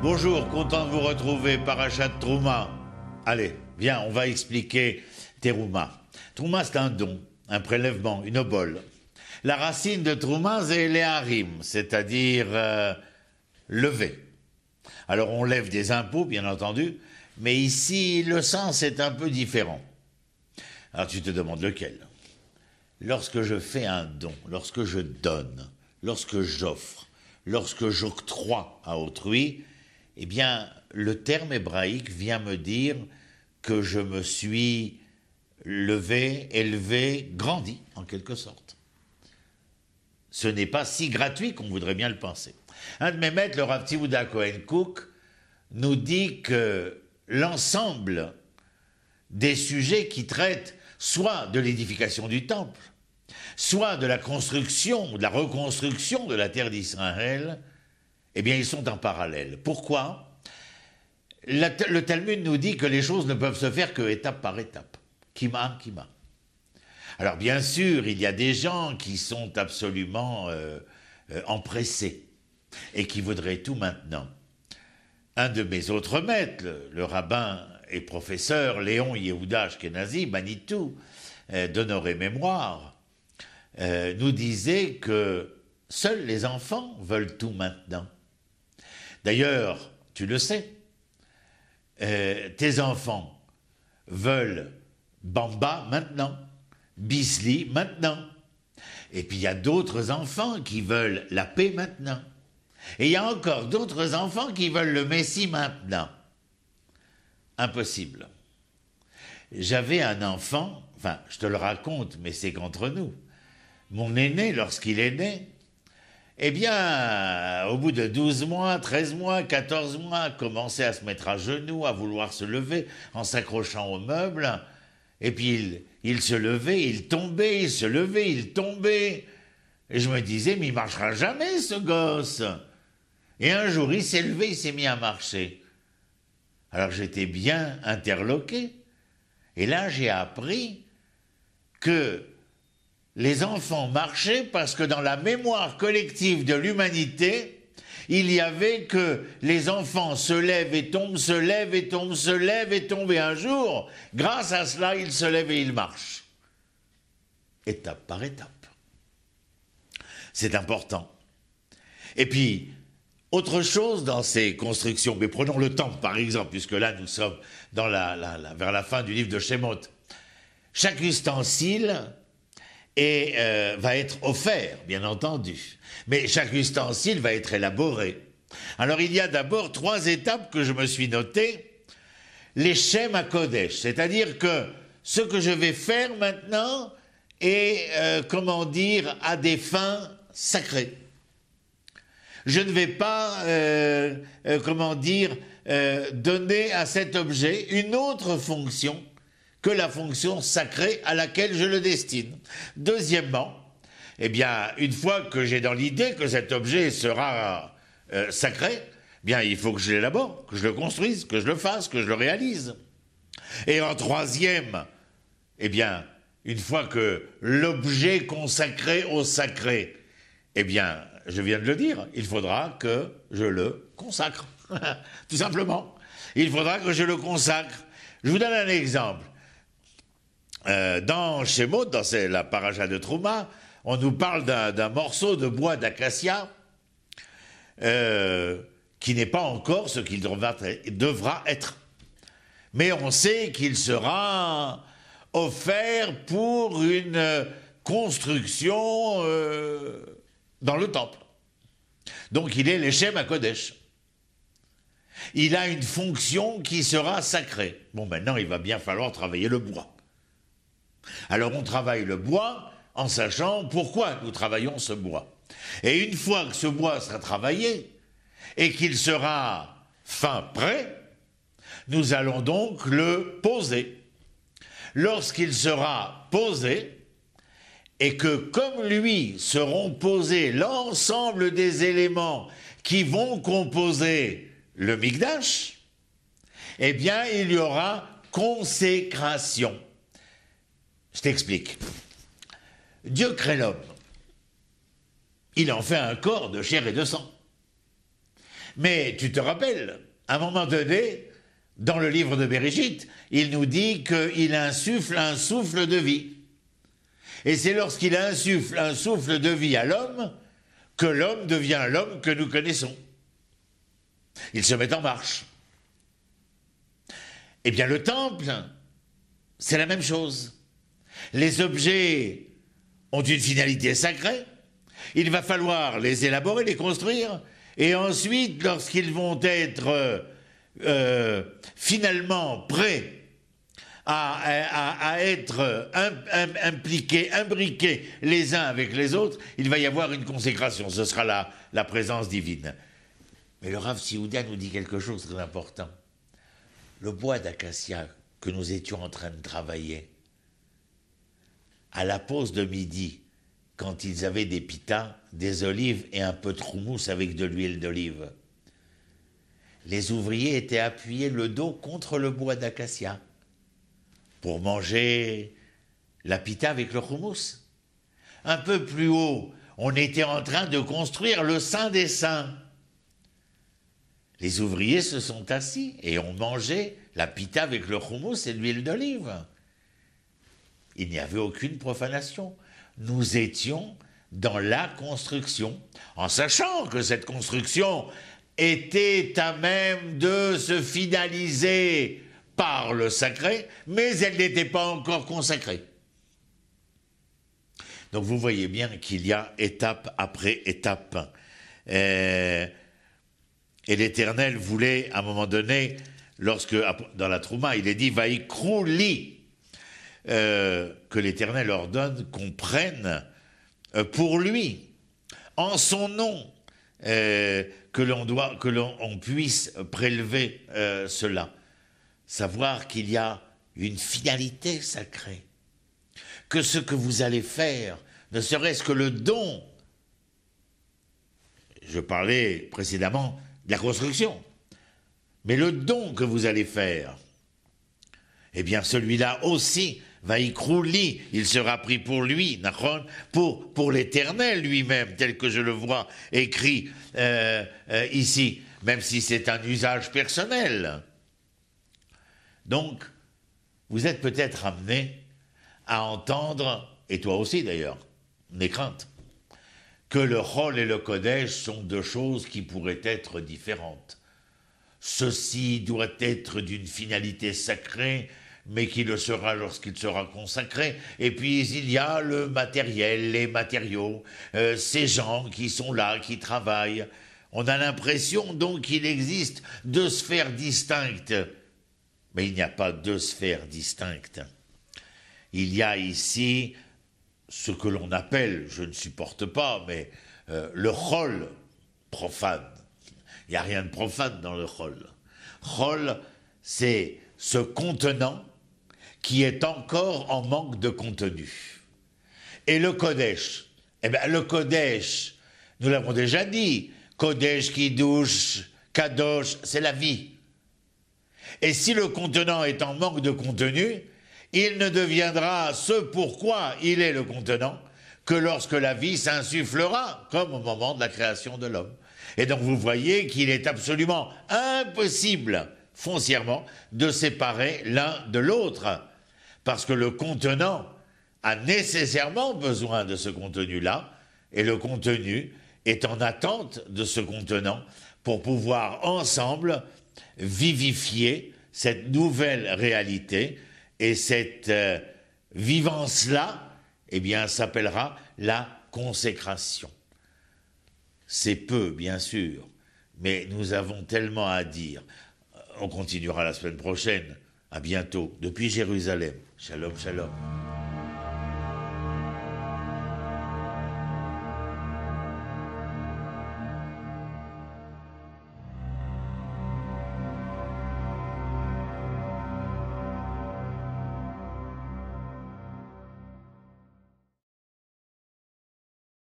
Bonjour, content de vous retrouver, Parachat Trouma. Allez, viens, on va expliquer Terouma. Trouma, c'est un don, un prélèvement, une obole. La racine de Trouma, c'est Léharim, c'est-à-dire lever. Alors on lève des impôts, bien entendu, mais ici, le sens est un peu différent. Alors tu te demandes lequel? Lorsque je fais un don, lorsque je donne, lorsque j'offre, lorsque j'octroie à autrui, eh bien, le terme hébraïque vient me dire que je me suis levé, élevé, grandi, en quelque sorte. Ce n'est pas si gratuit qu'on voudrait bien le penser. Un de mes maîtres, le Rav Tzivouda Cohen Cook, nous dit que l'ensemble des sujets qui traitent soit de l'édification du temple, soit de la construction, de la reconstruction de la terre d'Israël, eh bien, ils sont en parallèle. Pourquoi? Le Talmud nous dit que les choses ne peuvent se faire que étape par étape. Kima, kima. Alors, bien sûr, il y a des gens qui sont absolument empressés et qui voudraient tout maintenant. Un de mes autres maîtres, le rabbin et professeur Léon Yehuda Ashkenazi, Manitou, d'honorée mémoire, nous disait que seuls les enfants veulent tout maintenant. D'ailleurs, tu le sais, tes enfants veulent Bamba maintenant, Bisli maintenant. Et puis il y a d'autres enfants qui veulent la paix maintenant. Et il y a encore d'autres enfants qui veulent le Messie maintenant. Impossible. J'avais un enfant, enfin, je te le raconte, mais c'est qu'entre nous. Mon aîné, lorsqu'il est né, eh bien, au bout de 12 mois, 13 mois, 14 mois, commençait à se mettre à genoux, à vouloir se lever en s'accrochant au meuble. Et puis, il se levait, il tombait, il se levait, il tombait. Et je me disais, mais il ne marchera jamais, ce gosse. Et un jour, il s'est levé, il s'est mis à marcher. Alors, j'étais bien interloqué. Et là, j'ai appris que les enfants marchaient parce que dans la mémoire collective de l'humanité, il y avait que les enfants se lèvent et tombent, se lèvent et tombent, se lèvent et tombent. Et un jour, grâce à cela, ils se lèvent et ils marchent. Étape par étape. C'est important. Et puis, autre chose dans ces constructions, mais prenons le temple par exemple, puisque là nous sommes dans vers la fin du livre de Shemot. Chaque ustensile va être offert, bien entendu. Mais chaque ustensile va être élaboré. Alors il y a d'abord 3 étapes que je me suis notées. Les Shem HaKodesh, c'est-à-dire que ce que je vais faire maintenant est, à des fins sacrées. Je ne vais pas, donner à cet objet une autre fonction que la fonction sacrée à laquelle je le destine. Deuxièmement, eh bien, une fois que j'ai dans l'idée que cet objet sera sacré, eh bien, il faut que je l'élabore, que je le construise, que je le fasse, que je le réalise. Et en troisième, eh bien, une fois que l'objet consacré au sacré, eh bien, je viens de le dire, il faudra que je le consacre. Tout simplement. Il faudra que je le consacre. Je vous donne un exemple. Dans Shemot, dans la paracha de Trouma, on nous parle d'un morceau de bois d'acacia qui n'est pas encore ce qu'il devra être. Mais on sait qu'il sera offert pour une construction dans le temple. Donc il est l'Echem HaKodesh. Il a une fonction qui sera sacrée. Bon, maintenant il va bien falloir travailler le bois. Alors on travaille le bois en sachant pourquoi nous travaillons ce bois. Et une fois que ce bois sera travaillé et qu'il sera fin prêt, nous allons donc le poser. Lorsqu'il sera posé, et que comme lui seront posés l'ensemble des éléments qui vont composer le Mikdash, eh bien il y aura consécration. Je t'explique. Dieu crée l'homme. Il en fait un corps de chair et de sang. Mais tu te rappelles, à un moment donné, dans le livre de Bereshit, il nous dit qu'il insuffle un souffle de vie. Et c'est lorsqu'il insuffle un souffle de vie à l'homme que l'homme devient l'homme que nous connaissons. Il se met en marche. Eh bien, le temple, c'est la même chose. Les objets ont une finalité sacrée. Il va falloir les élaborer, les construire, et ensuite, lorsqu'ils vont être finalement prêts à être impliqués, imbriqués les uns avec les autres, il va y avoir une consécration. Ce sera la présence divine. Mais le Rav Siouda nous dit quelque chose de très important. Le bois d'acacia que nous étions en train de travailler, à la pause de midi, quand ils avaient des pitas, des olives et un peu de houmous avec de l'huile d'olive, les ouvriers étaient appuyés le dos contre le bois d'acacia pour manger la pita avec le houmous. Un peu plus haut, on était en train de construire le Saint des Saints. Les ouvriers se sont assis et ont mangé la pita avec le houmous et l'huile d'olive. Il n'y avait aucune profanation. Nous étions dans la construction, en sachant que cette construction était à même de se finaliser par le sacré, mais elle n'était pas encore consacrée. Donc vous voyez bien qu'il y a étape après étape. Et l'Éternel voulait, à un moment donné, lorsque, dans la Trouma, il est dit « Vaïkrou li », que l'Éternel ordonne qu'on prenne pour lui, en son nom, que l'on puisse prélever cela. Savoir qu'il y a une finalité sacrée, que ce que vous allez faire, ne serait-ce que le don, je parlais précédemment de la construction, mais le don que vous allez faire, eh bien celui-là aussi va y crouler, il sera pris pour lui, pour l'Éternel lui-même, tel que je le vois écrit ici, même si c'est un usage personnel. Donc, vous êtes peut-être amené à entendre, et toi aussi d'ailleurs, n'aie crainte, que le Chol et le Kodesh sont deux choses qui pourraient être différentes. Ceci doit être d'une finalité sacrée, mais qui le sera lorsqu'il sera consacré. Et puis il y a le matériel, les matériaux, ces gens qui sont là, qui travaillent. On a l'impression donc qu'il existe deux sphères distinctes. Mais il n'y a pas deux sphères distinctes. Il y a ici ce que l'on appelle, je ne supporte pas, mais le chol profane. Il n'y a rien de profane dans le chol. Chol, c'est ce contenant qui est encore en manque de contenu. Et le Kodesh, eh bien le Kodesh, nous l'avons déjà dit, Kodesh, Kiddush, Kadosh, c'est la vie. Et si le contenant est en manque de contenu, il ne deviendra ce pourquoi il est le contenant que lorsque la vie s'insufflera, comme au moment de la création de l'homme. Et donc vous voyez qu'il est absolument impossible, foncièrement, de séparer l'un de l'autre, parce que le contenant a nécessairement besoin de ce contenu-là, et le contenu est en attente de ce contenant pour pouvoir ensemble vivifier cette nouvelle réalité, et cette vivance-là, eh bien, s'appellera la consécration. C'est peu, bien sûr, mais nous avons tellement à dire. On continuera la semaine prochaine. À bientôt, depuis Jérusalem. Shalom, shalom.